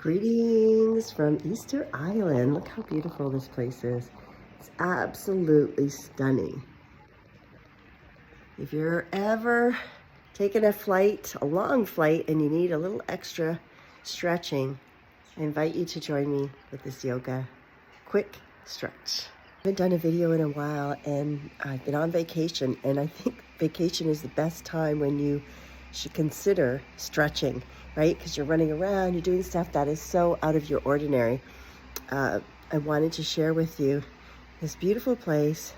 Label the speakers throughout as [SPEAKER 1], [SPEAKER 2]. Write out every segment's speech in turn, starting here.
[SPEAKER 1] Greetings from Easter Island. Look how beautiful this place is. It's absolutely stunning. If you're ever taking a long flight, and you need a little extra stretching, I invite you to join me with this yoga quick stretch. I haven't done a video in a while, and I've been on vacation, and I think vacation is the best time when you should consider stretching, right? Because you're running around, you're doing stuff that is so out of your ordinary. I wanted to share with you this beautiful place.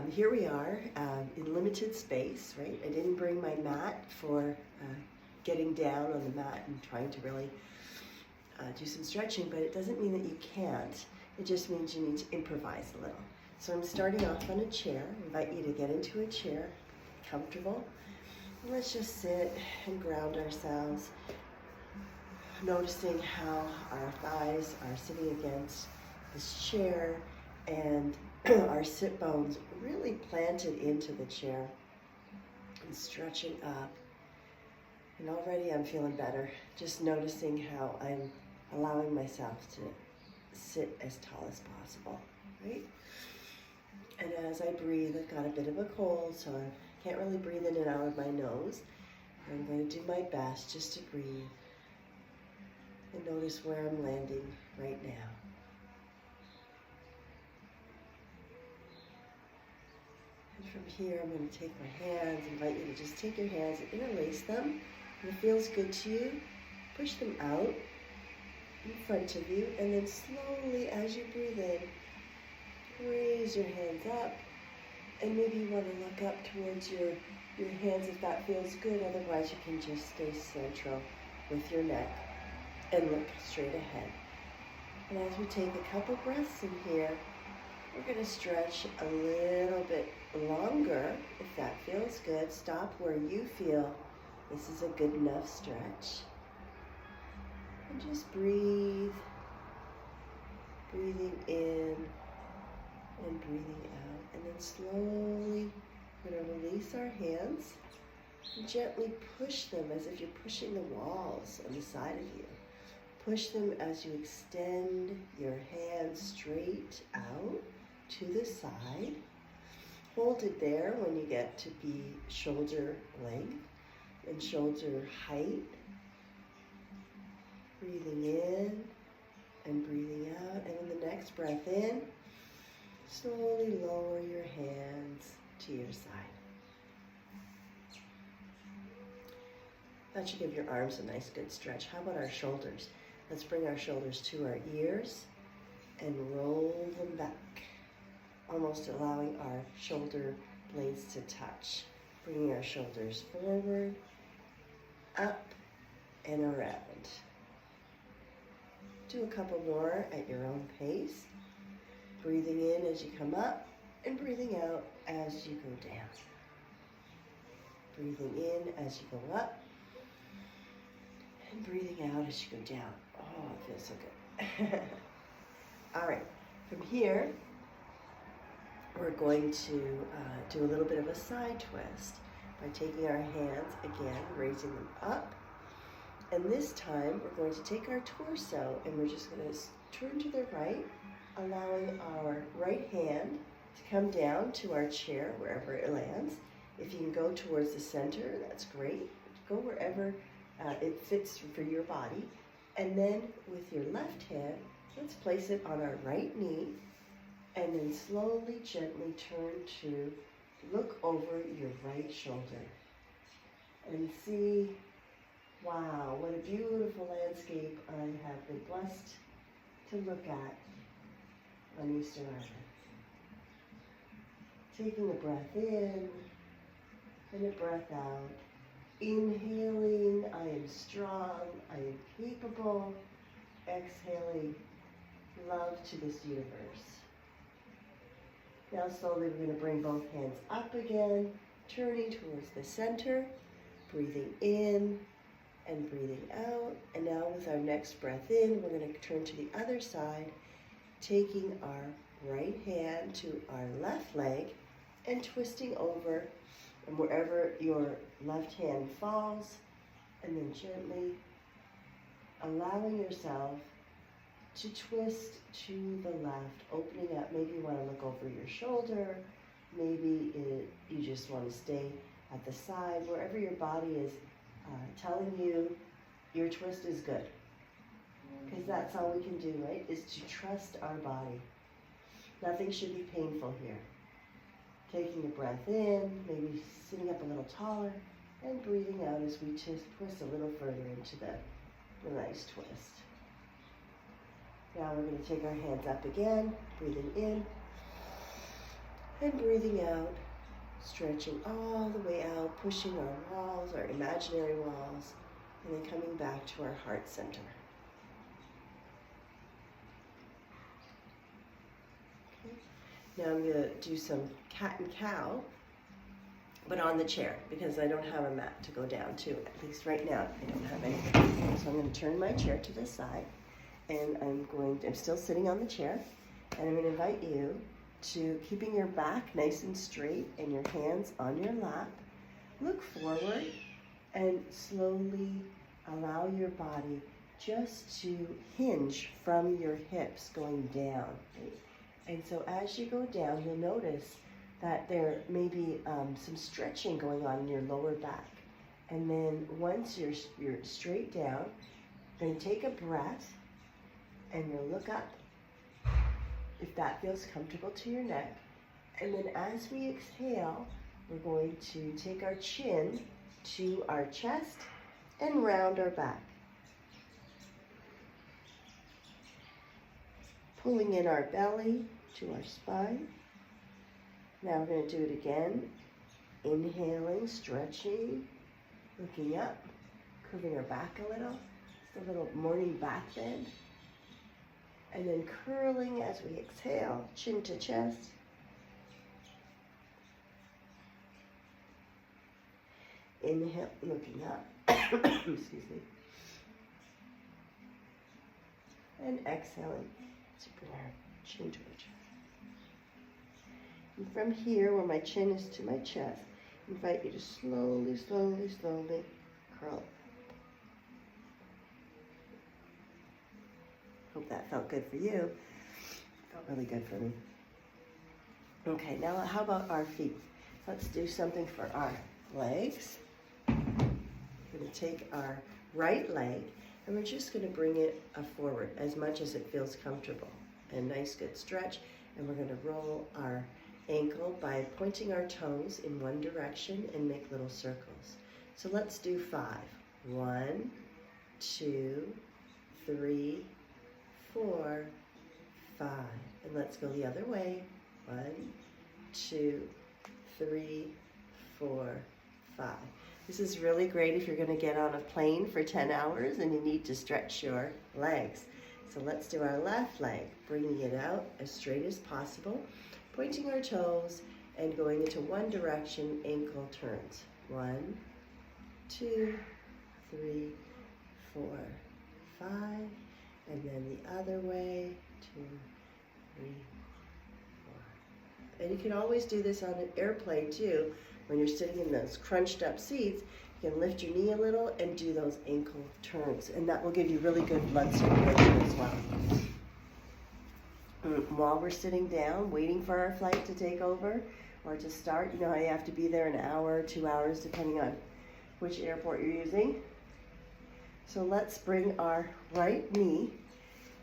[SPEAKER 1] Here we are in limited space, right? I didn't bring my mat for getting down on the mat and trying to really do some stretching, but it doesn't mean that you can't. It just means you need to improvise a little. So I'm starting off on a chair. I invite you to get into a chair, comfortable. And let's just sit and ground ourselves, noticing how our thighs are sitting against this chair and our sit bones really planted into the chair and stretching up. And already I'm feeling better, just noticing how I'm allowing myself to sit as tall as possible, right? And as I breathe, I've got a bit of a cold, so I can't really breathe in and out of my nose. I'm going to do my best just to breathe and notice where I'm landing right now. And from here, I'm going to take my hands, invite you to just take your hands and interlace them. If it feels good to you, push them out in front of you, and then slowly, as you breathe in, raise your hands up, and maybe you want to look up towards your hands if that feels good. Otherwise, you can just stay central with your neck and look straight ahead. And as we take a couple breaths in here, we're going to stretch a little bit longer if that feels good. Stop where you feel this is a good enough stretch. And just breathe, breathing in and breathing out. And then slowly we're going to release our hands and gently push them as if you're pushing the walls on the side of you. Push them as you extend your hands straight out to the side. Hold it there when you get to be shoulder length and shoulder height. Breathing in and breathing out. And in the next breath in, slowly lower your hands to your side. That should give your arms a nice good stretch. How about our shoulders? Let's bring our shoulders to our ears and roll them back, almost allowing our shoulder blades to touch. Bringing our shoulders forward, up, and around. Do a couple more at your own pace. Breathing in as you come up and breathing out as you go down. Breathing in as you go up and breathing out as you go down. Oh, it feels so good. All right, from here, we're going to do a little bit of a side twist by taking our hands again, raising them up. And this time, we're going to take our torso and we're just going to turn to the right, allowing our right hand to come down to our chair, wherever it lands. If you can go towards the center, that's great. Go wherever it fits for your body. And then with your left hand, let's place it on our right knee, and then slowly, gently turn to look over your right shoulder and see, wow, what a beautiful landscape I have been blessed to look at on Easter Island. Taking a breath in and a breath out. Inhaling, I am strong, I am capable. Exhaling, love to this universe. Now slowly we're going to bring both hands up again, turning towards the center, breathing in and breathing out. And now with our next breath in, we're going to turn to the other side, taking our right hand to our left leg and twisting over, and wherever your left hand falls, and then gently allowing yourself to twist to the left, opening up. Maybe you want to look over your shoulder. Maybe you just want to stay at the side, wherever your body is telling you your twist is good. Because that's all we can do, right? Is to trust our body. Nothing should be painful here. Taking a breath in, maybe sitting up a little taller, and breathing out as we just twist a little further into the nice twist. Now we're going to take our hands up again, breathing in, and breathing out, stretching all the way out, pushing our walls, our imaginary walls, and then coming back to our heart center. Now I'm going to do some cat and cow, but on the chair, because I don't have a mat to go down to. At least right now, I don't have anything. So I'm going to turn my chair to the side, and I'm still sitting on the chair, and I'm going to invite you to keeping your back nice and straight and your hands on your lap. Look forward and slowly allow your body just to hinge from your hips going down. Right? And so as you go down, you'll notice that there may be some stretching going on in your lower back. And then once you're straight down, you're going to take a breath and you'll look up if that feels comfortable to your neck. And then as we exhale, we're going to take our chin to our chest and round our back. Pulling in our belly to our spine. Now we're going to do it again. Inhaling, stretching, looking up, curving our back a little. Just a little morning back bend. And then curling as we exhale, chin to chest. Inhale, looking up. Excuse me. And exhaling to bring our chin to our chest. And from here, where my chin is to my chest, I invite you to slowly, slowly, slowly curl. Hope that felt good for you. Felt really good for me. Okay, now how about our feet? Let's do something for our legs. We're going to take our right leg and we're just going to bring it forward as much as it feels comfortable. A nice good stretch, and we're going to roll our ankle by pointing our toes in one direction and make little circles. So let's do 5. 1, 2, 3, 4, 5. And let's go the other way. 1, 2, 3, 4, 5. This is really great if you're going to get on a plane for 10 hours and you need to stretch your legs. So let's do our left leg, bringing it out as straight as possible, pointing our toes and going into one direction, ankle turns. 1, 2, 3, 4, 5. And then the other way, 2, 3, 4. And you can always do this on an airplane too. When you're sitting in those crunched up seats, you can lift your knee a little and do those ankle turns. And that will give you really good blood circulation as well. While we're sitting down, waiting for our flight to take over or to start, you know how you have to be there an hour, 2 hours, depending on which airport you're using. So let's bring our right knee.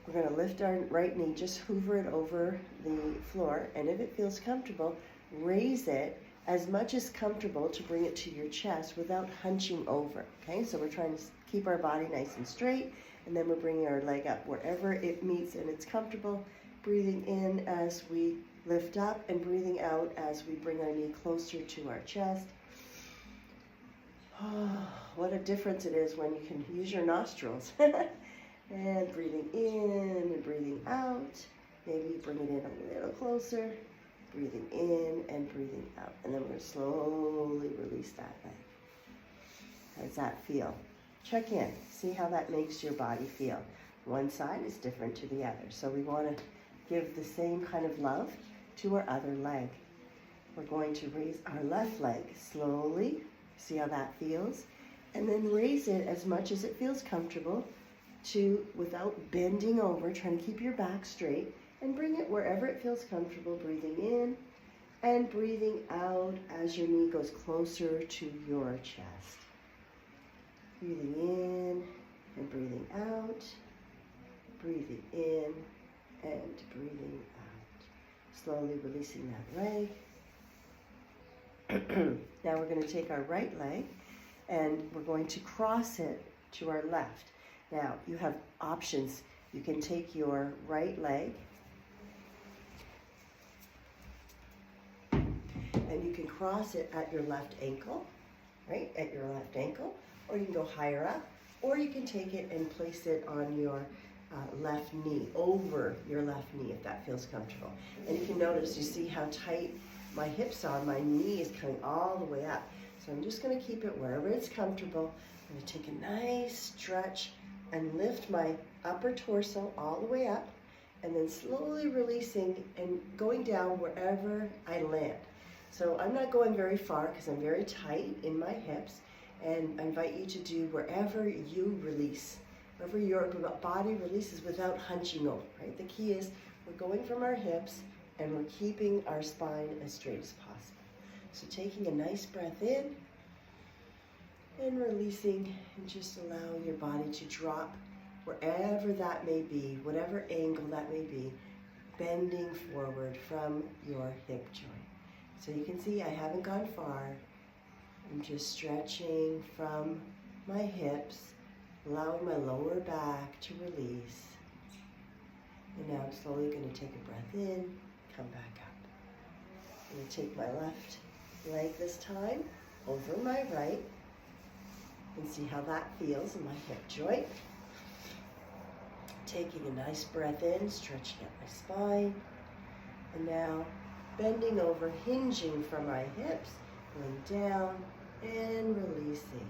[SPEAKER 1] We're going to lift our right knee, just hoover it over the floor, and if it feels comfortable, raise it as much as comfortable to bring it to your chest without hunching over. Okay, so we're trying to keep our body nice and straight, and then we're bringing our leg up wherever it meets and it's comfortable, breathing in as we lift up and breathing out as we bring our knee closer to our chest. Oh, what a difference it is when you can use your nostrils. And breathing in and breathing out. Maybe bring it in a little closer. Breathing in and breathing out. And then we're going to slowly release that leg. How does that feel? Check in. See how that makes your body feel. One side is different to the other. So we want to give the same kind of love to our other leg. We're going to raise our left leg slowly. See how that feels? And then raise it as much as it feels comfortable without bending over, trying to keep your back straight, and bring it wherever it feels comfortable, breathing in and breathing out as your knee goes closer to your chest. Breathing in and breathing out, breathing in and breathing out. Slowly releasing that leg. Now we're going to take our right leg and we're going to cross it to our left. Now you have options. You can take your right leg and you can cross it at your left ankle, right? At your left ankle, or you can go higher up, or you can take it and place it on your left knee, over your left knee if that feels comfortable. And you can notice, you see how tight my hips are, my knee is coming all the way up. So I'm just going to keep it wherever it's comfortable. I'm going to take a nice stretch and lift my upper torso all the way up, and then slowly releasing and going down wherever I land. So I'm not going very far because I'm very tight in my hips, and I invite you to do wherever you release, wherever your body releases without hunching over, right? The key is we're going from our hips and we're keeping our spine as straight as possible. So taking a nice breath in and releasing, and just allow your body to drop wherever that may be, whatever angle that may be, bending forward from your hip joint. So you can see I haven't gone far. I'm just stretching from my hips, allowing my lower back to release. And now I'm slowly going to take a breath in, come back up. I'm going to take my left leg this time over my right and see how that feels in my hip joint. Taking a nice breath in, stretching out my spine. And now bending over, hinging from my hips, going down and releasing.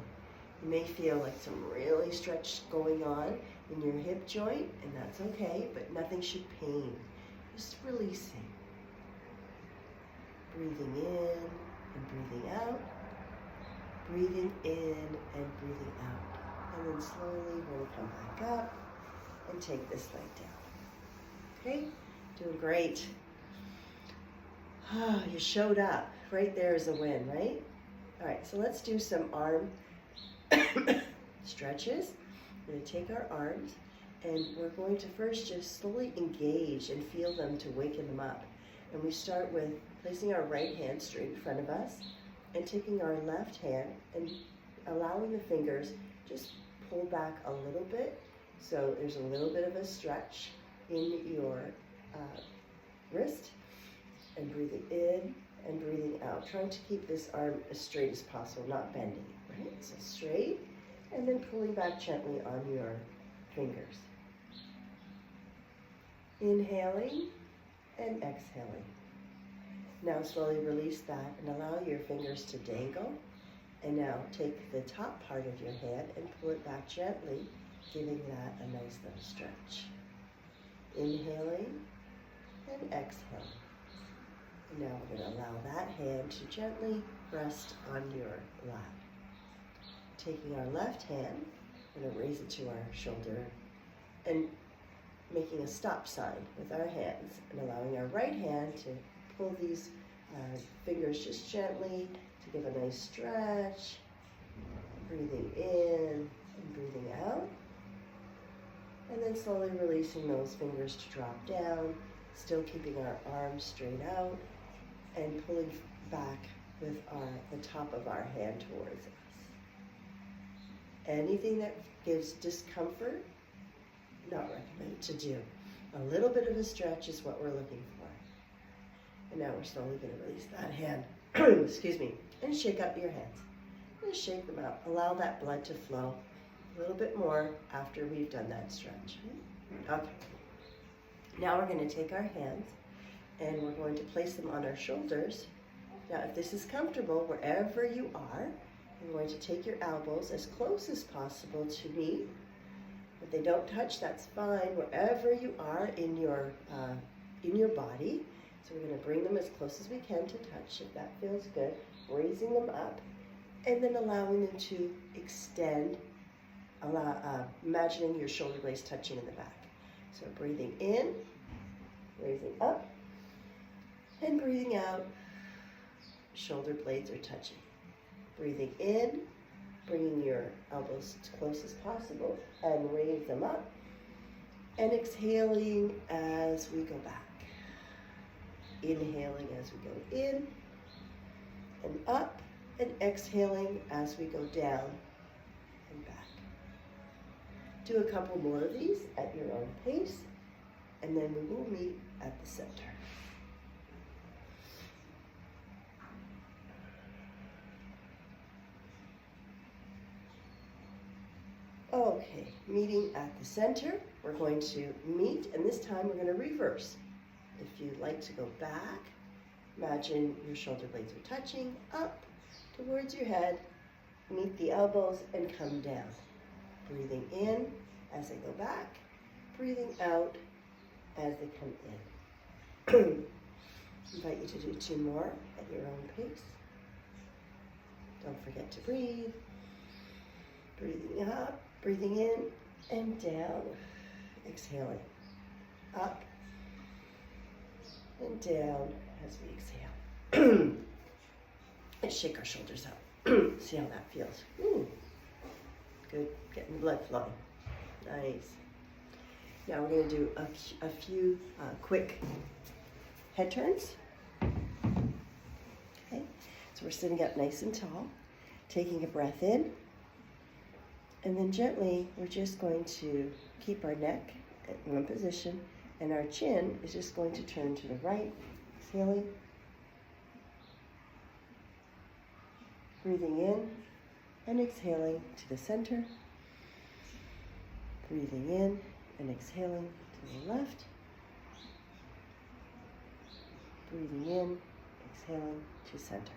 [SPEAKER 1] You may feel like some really stretch going on in your hip joint, and that's okay, but nothing should pain. Just releasing. Breathing in and breathing out. Breathing in and breathing out. And then slowly we're going to come back up and take this leg down. Okay? Doing great. Oh, you showed up. Right there is a win, right? All right, so let's do some arm stretches. We're going to take our arms and we're going to first just slowly engage and feel them to waken them up. And we start with placing our right hand straight in front of us and taking our left hand and allowing the fingers just pull back a little bit. So there's a little bit of a stretch in your wrist, and breathing in and breathing out. Trying to keep this arm as straight as possible, not bending, right? So straight, and then pulling back gently on your fingers. Inhaling and exhaling. Now slowly release that and allow your fingers to dangle. And now take the top part of your hand and pull it back gently, giving that a nice little stretch. Inhaling and exhaling. And now we're going to allow that hand to gently rest on your lap. Taking our left hand, we're going to raise it to our shoulder and making a stop sign with our hands, and allowing our right hand to pull these fingers just gently to give a nice stretch. Breathing in and breathing out. And then slowly releasing those fingers to drop down, still keeping our arms straight out and pulling back with the top of our hand towards us. Anything that gives discomfort, not recommended to do. A little bit of a stretch is what we're looking for. And now we're slowly going to release that hand, excuse me, and shake up your hands. Just shake them out. Allow that blood to flow a little bit more after we've done that stretch. Okay. Now we're going to take our hands and we're going to place them on our shoulders. Now if this is comfortable, wherever you are, you're going to take your elbows as close as possible to me. If they don't touch, that's fine, wherever you are in your body. So we're going to bring them as close as we can to touch, if that feels good. Raising them up and then allowing them to extend, imagining your shoulder blades touching in the back. So breathing in, raising up, and breathing out, shoulder blades are touching. Breathing in, bringing your elbows as close as possible and raise them up. And exhaling as we go back. Inhaling as we go in and up, and exhaling as we go down and back. Do a couple more of these at your own pace, and then we will meet at the center. Okay, meeting at the center. We're going to meet, and this time we're going to reverse. If you'd like to go back, imagine your shoulder blades are touching, up towards your head, meet the elbows, and come down. Breathing in as they go back, breathing out as they come in. Invite you to do 2 more at your own pace. Don't forget to breathe. Breathing up, breathing in and down. Exhaling. Up and down as we exhale. And shake our shoulders out. See how that feels. Ooh. Good, getting the blood flowing. Nice. Now we're going to do a few quick head turns. Okay, so we're sitting up nice and tall, taking a breath in, and then gently we're just going to keep our neck in one position, and our chin is just going to turn to the right, exhaling, breathing in and exhaling to the center, breathing in and exhaling to the left, breathing in, exhaling to center.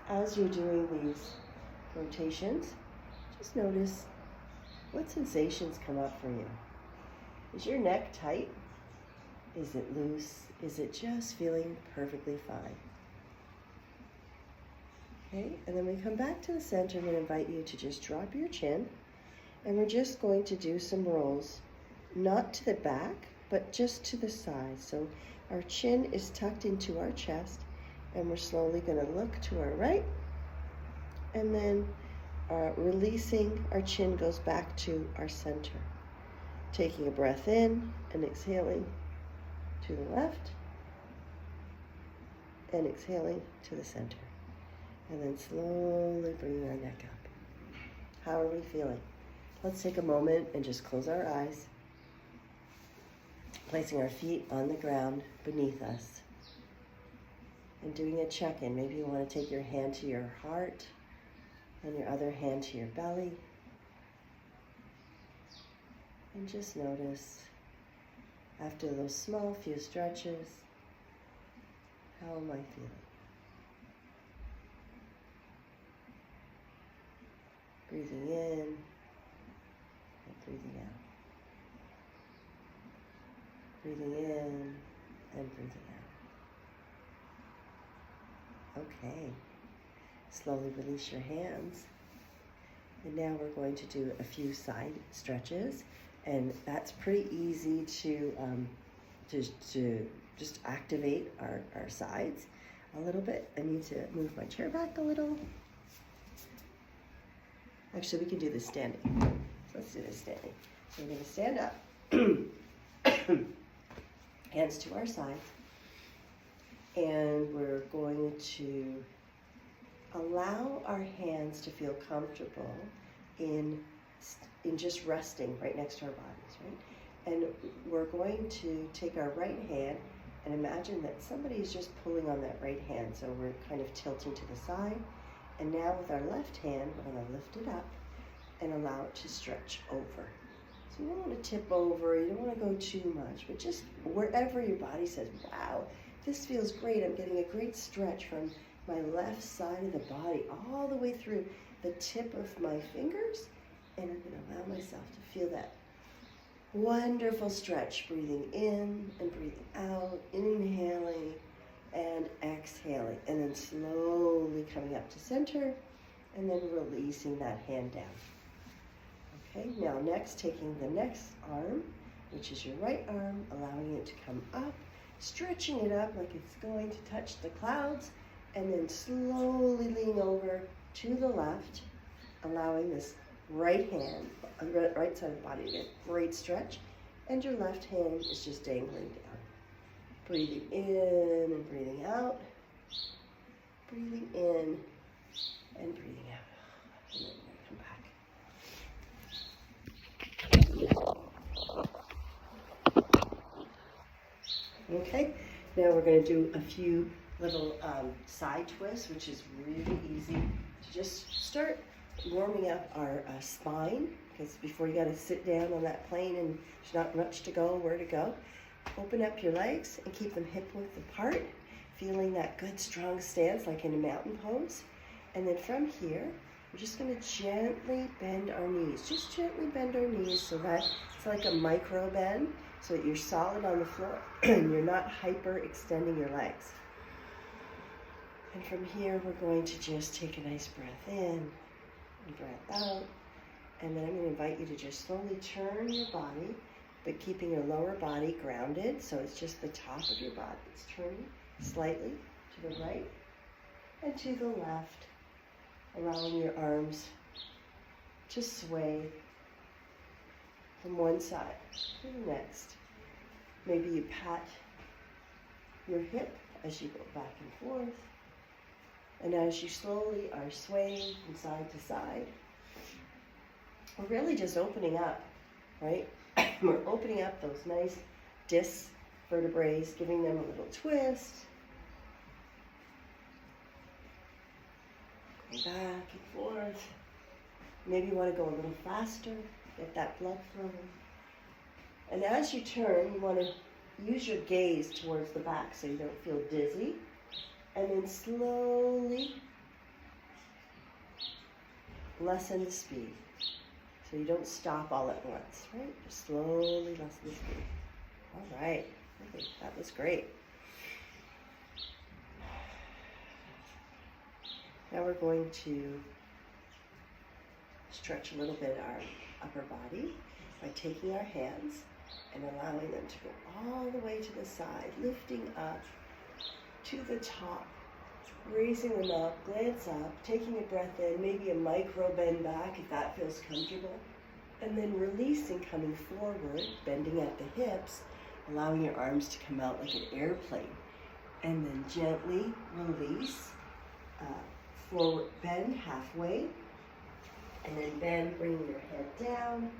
[SPEAKER 1] As you're doing these rotations, just notice what sensations come up for you. Is your neck tight? Is it loose? Is it just feeling perfectly fine? Okay, and then we come back to the center. I'm going to invite you to just drop your chin, and we're just going to do some rolls, not to the back, but just to the side. So our chin is tucked into our chest, and we're slowly going to look to our right, and then releasing, our chin goes back to our center. Taking a breath in and exhaling to the left, and exhaling to the center. And then slowly bringing our neck up. How are we feeling? Let's take a moment and just close our eyes, placing our feet on the ground beneath us, and doing a check-in. Maybe you want to take your hand to your heart and your other hand to your belly. And just notice, after those small few stretches, how am I feeling? Breathing in and breathing out. Breathing in and breathing out. Okay. Slowly release your hands. And now we're going to do a few side stretches. And that's pretty easy to just activate our sides a little bit. I need to move my chair back a little. Actually, we can do this standing. So let's do this standing. So we're going to stand up, hands to our sides, and we're going to allow our hands to feel comfortable in just resting right next to our bodies, right? And we're going to take our right hand and imagine that somebody is just pulling on that right hand. So we're kind of tilting to the side. And now with our left hand, we're going to lift it up and allow it to stretch over. So you don't want to tip over, you don't want to go too much, but just wherever your body says, wow, this feels great. I'm getting a great stretch from my left side of the body all the way through the tip of my fingers. And I'm going to allow myself to feel that wonderful stretch, breathing in and breathing out, inhaling and exhaling, and then slowly coming up to center, and then releasing that hand down. Okay, now next, taking the next arm, which is your right arm, allowing it to come up, stretching it up like it's going to touch the clouds, and then slowly lean over to the left, allowing this right hand, right side of the body to get a great stretch, and your left hand is just dangling down. Breathing in and breathing out, breathing in and breathing out. And then we're going to come back. Okay, now we're going to do a few little side twists, which is really easy to just start warming up our spine, because before you got to sit down on that plane and there's not much to go, where to go. Open up your legs and keep them hip-width apart, feeling that good strong stance like in a mountain pose. And then from here, we're just going to gently bend our knees. Just gently bend our knees so that it's like a micro bend, so that you're solid on the floor and you're not hyper extending your legs. And from here, we're going to just take a nice breath in and breath out. And then I'm going to invite you to just slowly turn your body, but keeping your lower body grounded, so it's just the top of your body. It's turning slightly to the right and to the left, allowing your arms to sway from one side to the next. Maybe you pat your hip as you go back and forth. And as you slowly are swaying from side to side, we're really just opening up, right? We're opening up those nice disc vertebrae, giving them a little twist. Going back and forth. Maybe you want to go a little faster, get that blood flowing. And as you turn, you want to use your gaze towards the back so you don't feel dizzy. And then slowly lessen the speed. So you don't stop all at once, right? Just slowly lessen the speed. All right, I think that was great. Now we're going to stretch a little bit our upper body by taking our hands and allowing them to go all the way to the side, lifting up to the top, raising them up, glance up, taking a breath in, maybe a micro bend back if that feels comfortable, and then releasing, coming forward, bending at the hips, allowing your arms to come out like an airplane, and then gently release, forward bend halfway, and then bend, bringing your head down.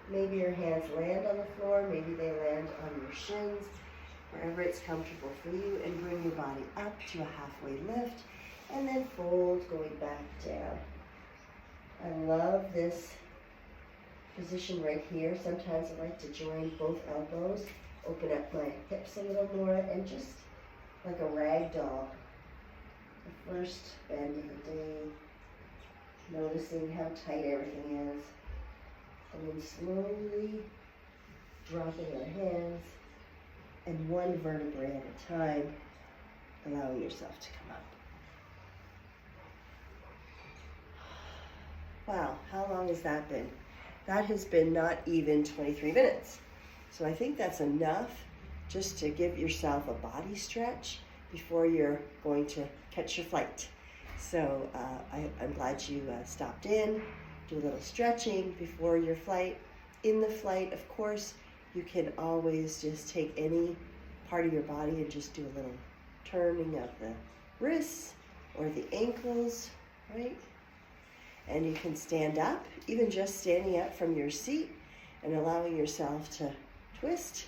[SPEAKER 1] Maybe your hands land on the floor, maybe they land on your shins, wherever it's comfortable for you, and bring your body up to a halfway lift, and then fold, going back down. I love this position right here. Sometimes I like to join both elbows, open up my hips a little more, and just like a rag doll. The first bend of the day, noticing how tight everything is, and then slowly dropping our hands, and one vertebrae at a time, allowing yourself to come up. Wow, how long has that been? That has been not even 23 minutes. So I think that's enough just to give yourself a body stretch before you're going to catch your flight. So I'm glad you stopped in, do a little stretching before your flight. In the flight, of course, you can always just take any part of your body and just do a little turning of the wrists or the ankles, right? And you can stand up, even just standing up from your seat and allowing yourself to twist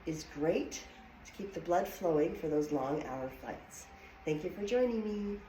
[SPEAKER 1] is great to keep the blood flowing for those long hour flights. Thank you for joining me.